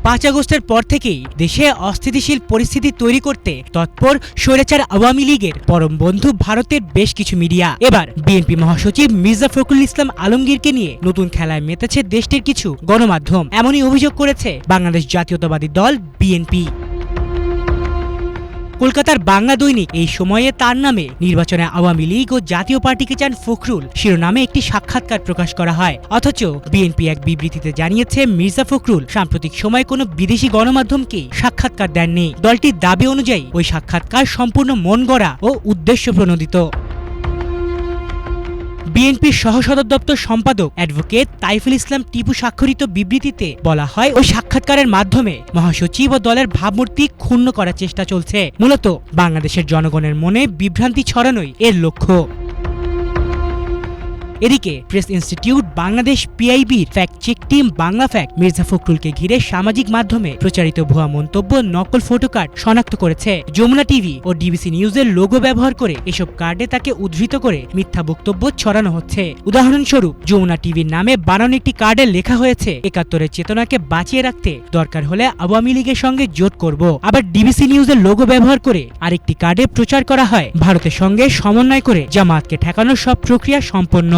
5 আগস্টের পর থেকেই দেশে অস্থিতিশীল পরিস্থিতি তৈরি করতে তৎপর স্বৈরাচার আওয়ামী লীগের পরম বন্ধু ভারতের বেশ কিছু মিডিয়া এবার বিএনপি মহাসচিব মির্জা ফখরুল ইসলাম আলমগীরকে নিয়ে নতুন খেলায় মেতেছে দেশটির কিছু গণমাধ্যম। এমনই অভিযোগ করেছে বাংলাদেশ জাতীয়তাবাদী দল বিএনপি। কলকাতার বাংলা দৈনিক এই সময়ে তার নামে নির্বাচনে আওয়ামী লীগ ও জাতীয় পার্টিকে চান ফখরুল শিরোনামে একটি সাক্ষাৎকার প্রকাশ করা হয়। অথচ বিএনপি এক বিবৃতিতে জানিয়েছে মির্জা ফখরুল সাম্প্রতিক সময়ে কোনো বিদেশি গণমাধ্যমকে সাক্ষাৎকার দেননি। দলটির দাবি অনুযায়ী ওই সাক্ষাৎকার সম্পূর্ণ মন গড়া ও উদ্দেশ্য প্রণোদিত। বিএনপির সহসদর দপ্তর সম্পাদক অ্যাডভোকেট তাইফুল ইসলাম টিপু স্বাক্ষরিত বিবৃতিতে বলা হয়, ওই সাক্ষাৎকারের মাধ্যমে মহাসচিব ও দলের ভাবমূর্তি ক্ষুণ্ণ করার চেষ্টা চলছে। মূলত বাংলাদেশের জনগণের মনে বিভ্রান্তি ছড়ানোই এর লক্ষ্য। এদিকে প্রেস ইনস্টিটিউট বাংলাদেশ পিআইবির fact check team Bangla fact Mirza ফখরুলকে ঘিরে সামাজিক মাধ্যমে প্রচারিত ভুয়া মন্তব্য নকল ফটো কার্ড শনাক্ত করেছে। যমুনা টিভি ও ডিবিসি নিউজের লোগো ব্যবহার করে এসব কার্ডে তাকে উদ্ধৃত করে মিথ্যা বক্তব্য ছড়ানো হচ্ছে। উদাহরণস্বরূপ যমুনা টিভির নামে বানানো একটি কার্ডে লেখা হয়েছে, ৭১-এর চেতনাকে বাঁচিয়ে রাখতে দরকার হলে আওয়ামী লীগের সঙ্গে জোট করব। আবার ডিবিসি নিউজের লোগো ব্যবহার করে আরেকটি কার্ডে প্রচার করা হয়, ভারতের সঙ্গে সমন্বয় করে জামায়াতকে ঠেকানোর সব প্রক্রিয়া সম্পন্ন।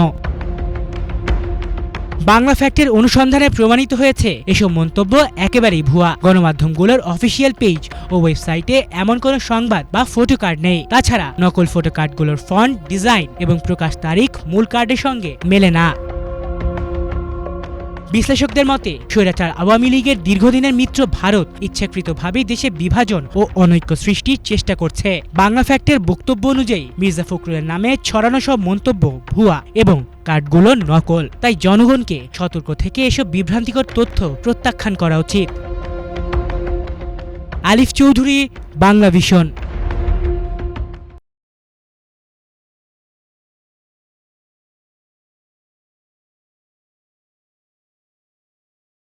বাংলা ফ্যাক্টের অনুসন্ধানে প্রমাণিত হয়েছে এসব মন্তব্য একেবারেই ভুয়া। গণমাধ্যমগুলোর অফিসিয়াল পেজ ও ওয়েবসাইটে এমন কোনো সংবাদ বা ফটো কার্ড নেই। তাছাড়া নকল ফটো কার্ডগুলোর ফন্ট, ডিজাইন এবং প্রকাশ তারিখ মূল কার্ডের সঙ্গে মেলে না। বিশ্লেষকদের মতে স্বৈরাচার আওয়ামী লীগের দীর্ঘদিনের মিত্র ভারত ইচ্ছাকৃতভাবে দেশে বিভাজন ও অনৈক্য সৃষ্টির চেষ্টা করছে। বাংলা ফ্যাক্টের বক্তব্য অনুযায়ী মির্জা ফখরুলের নামে ছড়ানো সব মন্তব্য ভুয়া এবং কার্ডগুলো নকল। তাই জনগণকে সতর্ক থেকে এসব বিভ্রান্তিকর তথ্য প্রত্যাখ্যান করা উচিত। আলিফ চৌধুরী, বাংলা ভিশন।